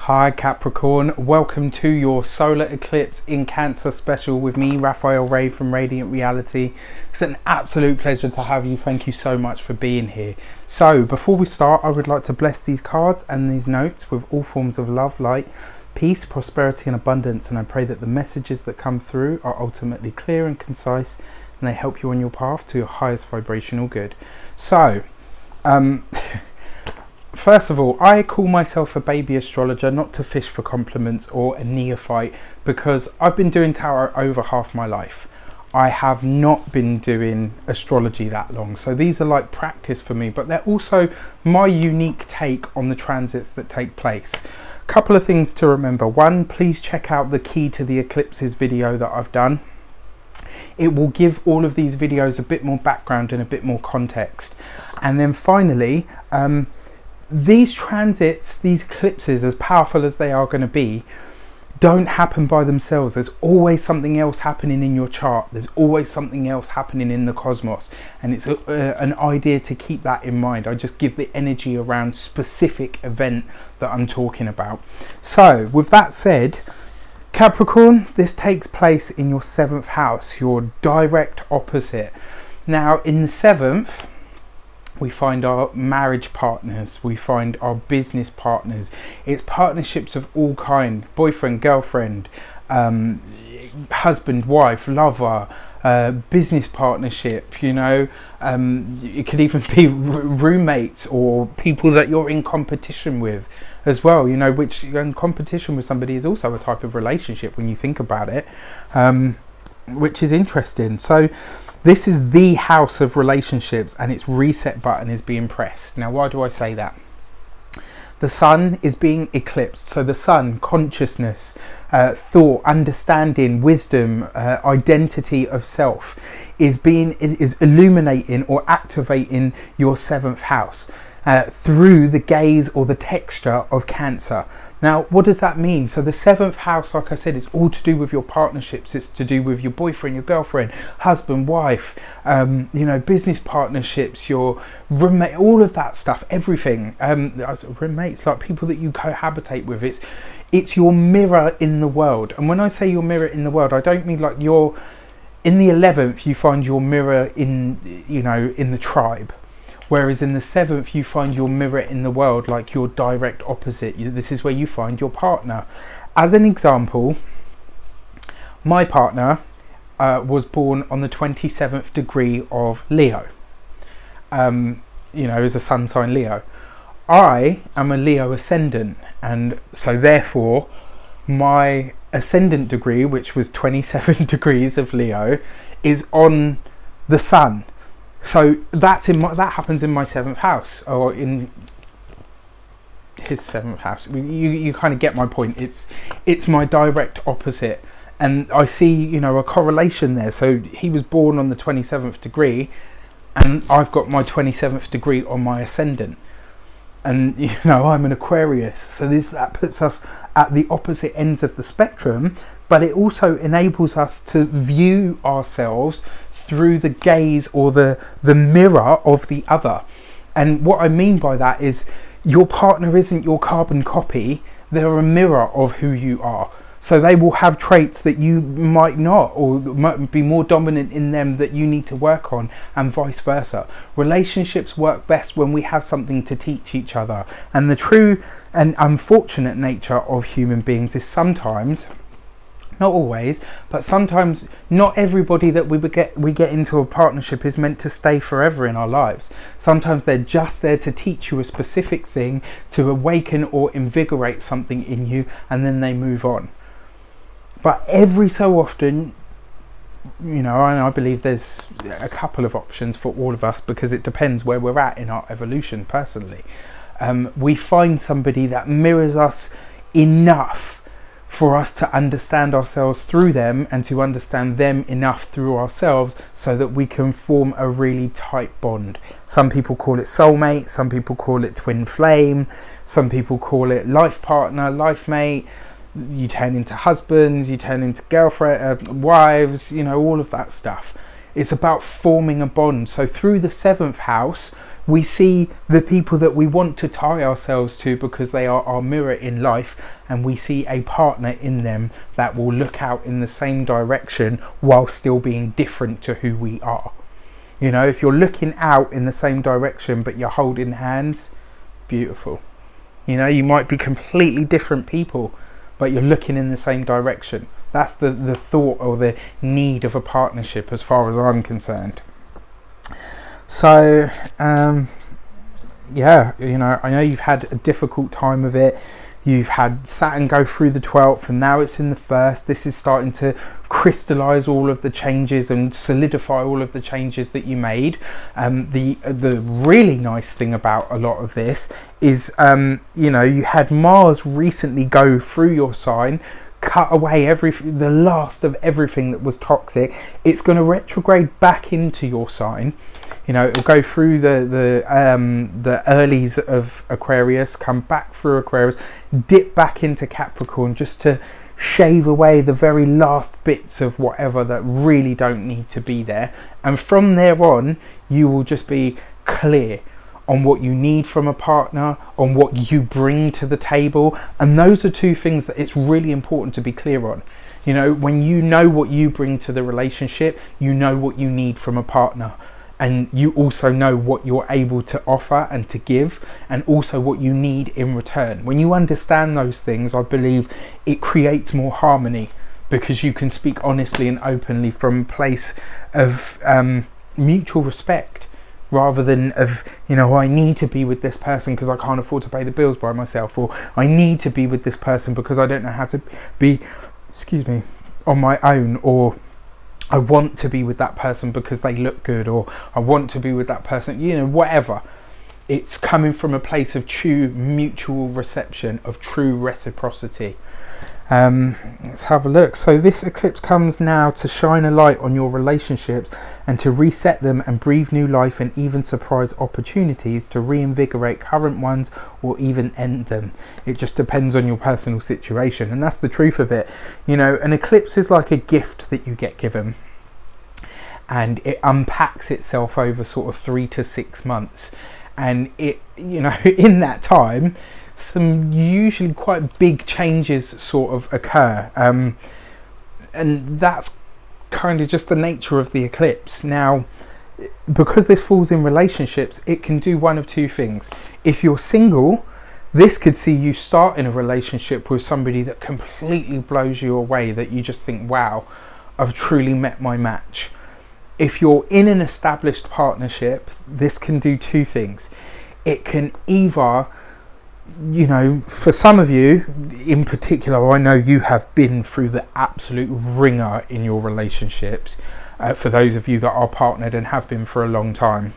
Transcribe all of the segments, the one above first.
Hi Capricorn, welcome to your solar eclipse in Cancer special with me, Raphael Ray from Reydiant Reality. It's an absolute pleasure to have you. Thank you so much for being here. So before we start, I would like to bless these cards and these notes with all forms of love, light, peace, prosperity and abundance, and I pray that the messages that come through are ultimately clear and concise and they help you on your path to your highest vibrational good. So first of all, I call myself a baby astrologer, not to fish for compliments or a neophyte, because I've been doing tarot over half my life. I have not been doing astrology that long, so these are like practice for me, but they're also my unique take on the transits that take place. A couple of things to remember. One, please check out the key to the eclipses video that I've done. It will give all of these videos a bit more background and a bit more context. And then finally, these transits, these eclipses, as powerful as they are going to be, don't happen by themselves. There's always something else happening in your chart. There's always something else happening in the cosmos, and it's an idea to keep that in mind. I just give the energy around specific event that I'm talking about. So with that said, Capricorn, this takes place in your 7th house, your direct opposite. Now in the 7th, we find our marriage partners, we find our business partners. It's partnerships of all kind: boyfriend, girlfriend, husband, wife, lover, business partnership, you know. It could even be roommates or people that you're in competition with as well, you know, which in competition with somebody is also a type of relationship when you think about it, which is interesting. So this is the house of relationships and its reset button is being pressed. Now, why do I say that? The sun is being eclipsed. So the sun, consciousness, thought, understanding, wisdom, identity of self is illuminating or activating your 7th house through the gaze or the texture of Cancer. Now, what does that mean? So the 7th house, like I said, is all to do with your partnerships. It's to do with your boyfriend, your girlfriend, husband, wife, you know, business partnerships, your roommate, all of that stuff, everything. Roommates, like people that you cohabitate with. It's your mirror in the world. And when I say your mirror in the world, I don't mean like you're in the 11th, you find your mirror in, you know, in the tribe. Whereas in the 7th, you find your mirror in the world, like your direct opposite. This is where you find your partner. As an example, my partner was born on the 27th degree of Leo. You know, as a sun sign Leo. I am a Leo ascendant, and so therefore my ascendant degree, which was 27 degrees of Leo, is on the sun. So that happens in my 7th house, or in his 7th house. You kind of get my point. It's my direct opposite, and I see, you know, a correlation there. So he was born on the 27th degree, and I've got my 27th degree on my ascendant. And you know, I'm an Aquarius, so that puts us at the opposite ends of the spectrum, but it also enables us to view ourselves through the gaze or the mirror of the other. And what I mean by that is your partner isn't your carbon copy, they're a mirror of who you are. So they will have traits that you might not, or might be more dominant in them that you need to work on, and vice versa. Relationships work best when we have something to teach each other. And the true and unfortunate nature of human beings is sometimes, not always, but sometimes not everybody that we get into a partnership is meant to stay forever in our lives. Sometimes they're just there to teach you a specific thing, to awaken or invigorate something in you, and then they move on. But every so often, you know, and I believe there's a couple of options for all of us, because it depends where we're at in our evolution personally. We find somebody that mirrors us enough for us to understand ourselves through them, and to understand them enough through ourselves, so that we can form a really tight bond. Some people call it soulmate, some people call it twin flame, some people call it life partner, life mate. You turn into husbands, you turn into girlfriend, wives, you know, all of that stuff. It's about forming a bond. So through the 7th house, We see the people that we want to tie ourselves to because they are our mirror in life, and we see a partner in them that will look out in the same direction while still being different to who we are. You know, if you're looking out in the same direction but you're holding hands, beautiful. You know, you might be completely different people, but you're looking in the same direction. That's the thought or the need of a partnership as far as I'm concerned. So, yeah, you know, I know you've had a difficult time of it. You've had Saturn go through the 12th and now it's in the 1st. This is starting to crystallize all of the changes and solidify all of the changes that you made. The really nice thing about a lot of this is, you know, you had Mars recently go through your sign, cut away the last of everything that was toxic. It's going to retrograde back into your sign. You know, it'll go through the earlies of Aquarius, come back through Aquarius, dip back into Capricorn, just to shave away the very last bits of whatever that really don't need to be there. And from there on, you will just be clear on what you need from a partner, on what you bring to the table. And those are two things that it's really important to be clear on. You know, when you know what you bring to the relationship, you know what you need from a partner. And you also know what you're able to offer and to give, and also what you need in return. When you understand those things, I believe it creates more harmony, because you can speak honestly and openly from a place of mutual respect, rather than of, you know, I need to be with this person because I can't afford to pay the bills by myself, or I need to be with this person because I don't know how to be, excuse me, on my own, or I want to be with that person because they look good, or I want to be with that person, you know, whatever. It's coming from a place of true mutual reception, of true reciprocity. Let's have a look. So this eclipse comes now to shine a light on your relationships and to reset them and breathe new life, and even surprise opportunities to reinvigorate current ones or even end them. It just depends on your personal situation, and that's the truth of it. You know, an eclipse is like a gift that you get given, and it unpacks itself over sort of 3 to 6 months, and it, you know, in that time some usually quite big changes sort of occur, and that's kind of just the nature of the eclipse. Now, because this falls in relationships, it can do one of two things. If you're single, this could see you start in a relationship with somebody that completely blows you away, that you just think, wow, I've truly met my match. If you're in an established partnership, this can do two things. It can either, you know, for some of you in particular, I know you have been through the absolute ringer in your relationships, for those of you that are partnered and have been for a long time,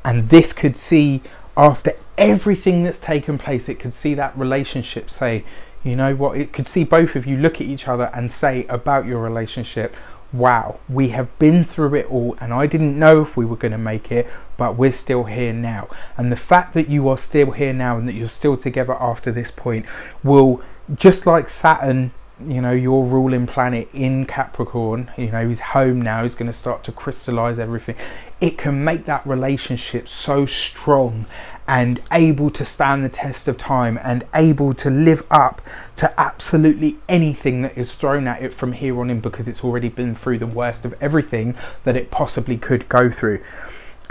and this could see, after everything that's taken place, it could see that relationship say, you know what, it could see both of you look at each other and say about your relationship, wow, we have been through it all, and I didn't know if we were going to make it, but we're still here now. And the fact that you are still here now and that you're still together after this point will, just like Saturn, you know, your ruling planet in Capricorn, you know, he's home now, he's going to start to crystallize everything. It can make that relationship so strong and able to stand the test of time, and able to live up to absolutely anything that is thrown at it from here on in, because it's already been through the worst of everything that it possibly could go through.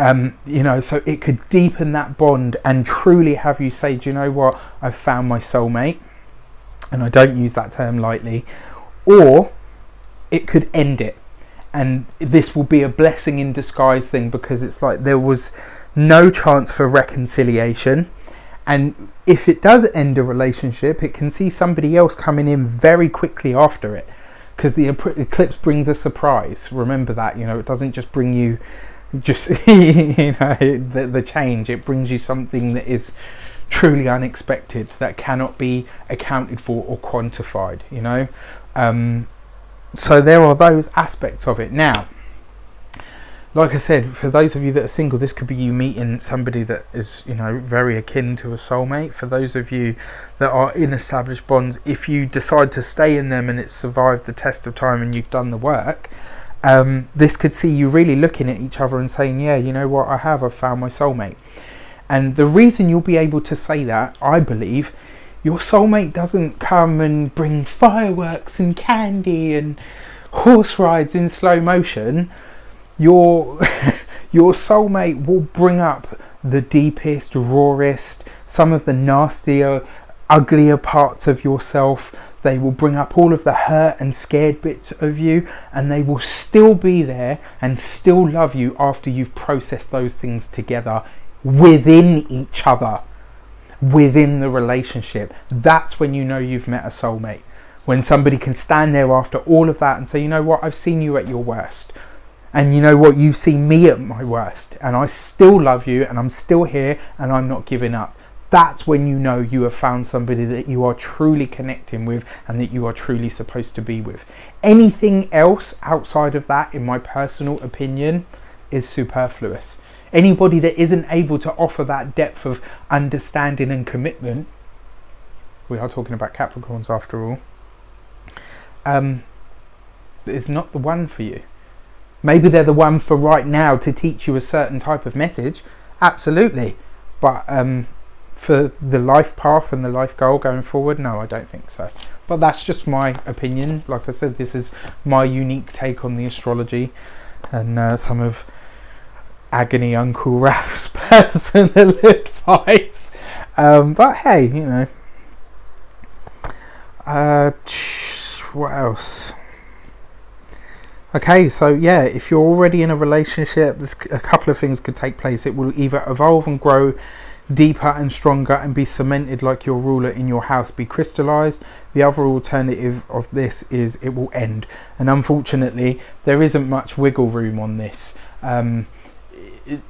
You know, so it could deepen that bond and truly have you say, do you know what, I've found my soulmate. And I don't use that term lightly. Or it could end it, and this will be a blessing in disguise thing, because it's like there was no chance for reconciliation, and if it does end a relationship, it can see somebody else coming in very quickly after it, because the eclipse brings a surprise. Remember that, you know, it doesn't just bring you just you know, the change. It brings you something that is truly unexpected, that cannot be accounted for or quantified, you know. So there are those aspects of it. Now, like I said, for those of you that are single, this could be you meeting somebody that is, you know, very akin to a soulmate. For those of you that are in established bonds, if you decide to stay in them and it's survived the test of time and you've done the work, This could see you really looking at each other and saying, yeah, you know what, I've found my soulmate. And the reason you'll be able to say that, I believe, your soulmate doesn't come and bring fireworks and candy and horse rides in slow motion. Your soulmate will bring up the deepest, rawest, some of the nastier, uglier parts of yourself. They will bring up all of the hurt and scared bits of you, and they will still be there and still love you after you've processed those things together within each other, within the relationship. That's when you know you've met a soulmate. When somebody can stand there after all of that and say, you know what, I've seen you at your worst. And you know what, you've seen me at my worst. And I still love you, and I'm still here, and I'm not giving up. That's when you know you have found somebody that you are truly connecting with and that you are truly supposed to be with. Anything else outside of that, in my personal opinion, is superfluous. Anybody that isn't able to offer that depth of understanding and commitment, we are talking about Capricorns after all, is not the one for you. Maybe they're the one for right now to teach you a certain type of message, absolutely. But for the life path and the life goal going forward, no, I don't think so. But that's just my opinion. Like I said, this is my unique take on the astrology and some of Agony Uncle Ralph's personal advice. But hey, you know. What else? Okay, so yeah, if you're already in a relationship, a couple of things could take place. It will either evolve and grow deeper and stronger and be cemented like your ruler in your house, be crystallized. The other alternative of this is it will end. And unfortunately, there isn't much wiggle room on this.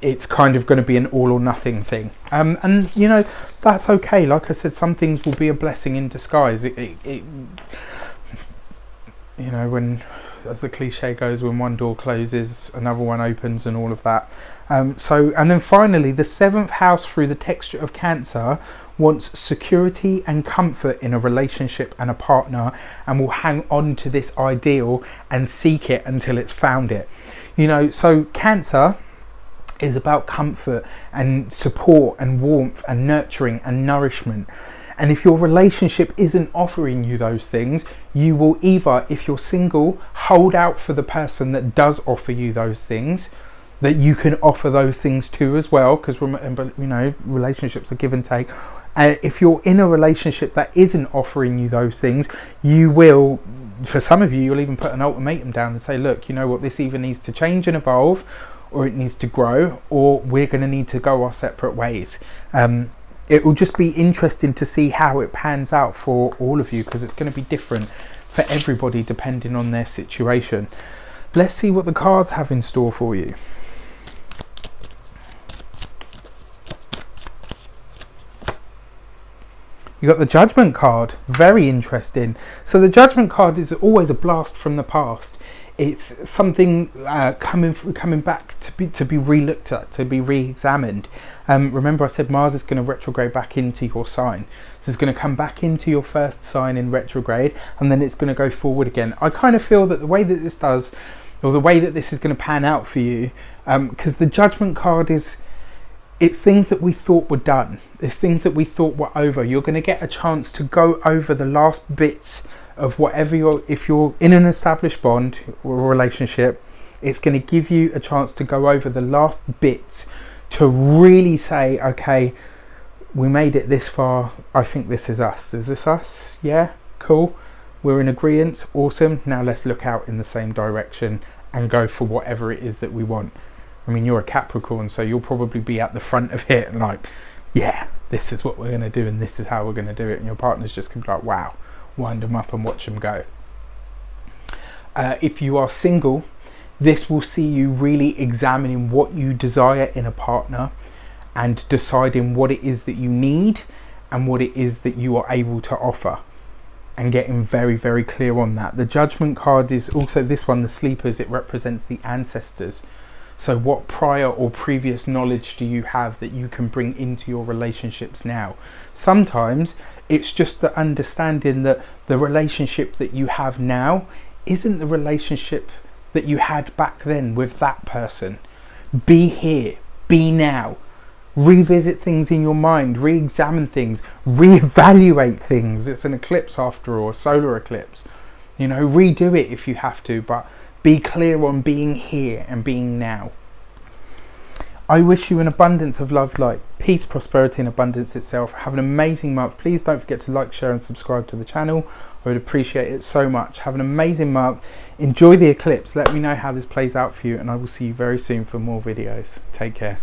It's kind of going to be an all or nothing thing. And, you know, that's okay. Like I said, some things will be a blessing in disguise. You know, when, as the cliche goes, when one door closes, another one opens and all of that. And then finally, the 7th house through the texture of Cancer wants security and comfort in a relationship and a partner, and will hang on to this ideal and seek it until it's found it. You know, so Cancer is about comfort and support and warmth and nurturing and nourishment. And if your relationship isn't offering you those things, you will either, if you're single, hold out for the person that does offer you those things, that you can offer those things to as well, because remember, you know, relationships are give and take. If you're in a relationship that isn't offering you those things, you will, for some of you, you'll even put an ultimatum down and say, look, you know what, this either needs to change and evolve, or it needs to grow, or we're going to need to go our separate ways. It will just be interesting to see how it pans out for all of you, because it's going to be different for everybody depending on their situation. Let's see what the cards have in store for you. You got the Judgment card, very interesting. So the Judgment card is always a blast from the past. It's something coming back to be re-looked at, to be re-examined. Remember I said Mars is going to retrograde back into your sign. So it's going to come back into your first sign in retrograde, and then it's going to go forward again. I kind of feel that the way that this does, or the way that this is going to pan out for you, because the Judgment card is, it's things that we thought were done. It's things that we thought were over. You're going to get a chance to go over the last bits of whatever if you're in an established bond or relationship, it's going to give you a chance to go over the last bits to really say, okay, we made it this far. I think this is us. Is this us? Yeah, cool. We're in agreement. Awesome. Now let's look out in the same direction and go for whatever it is that we want. I mean, you're a Capricorn, so you'll probably be at the front of it and like, yeah, this is what we're going to do and this is how we're going to do it. And your partner's just going to be like, wow, wind them up and watch them go. If you are single, this will see you really examining what you desire in a partner and deciding what it is that you need and what it is that you are able to offer, and getting very, very clear on that. The Judgment card is also this one, the Sleepers. It represents the ancestors. So what prior or previous knowledge do you have that you can bring into your relationships now? Sometimes it's just the understanding that the relationship that you have now isn't the relationship that you had back then with that person. Be here, be now. Revisit things in your mind, re-examine things, re-evaluate things. It's an eclipse after all, a solar eclipse. You know, redo it if you have to, but be clear on being here and being now. I wish you an abundance of love, light, peace, prosperity and abundance itself. Have an amazing month. Please don't forget to like, share and subscribe to the channel. I would appreciate it so much. Have an amazing month. Enjoy the eclipse. Let me know how this plays out for you, and I will see you very soon for more videos. Take care.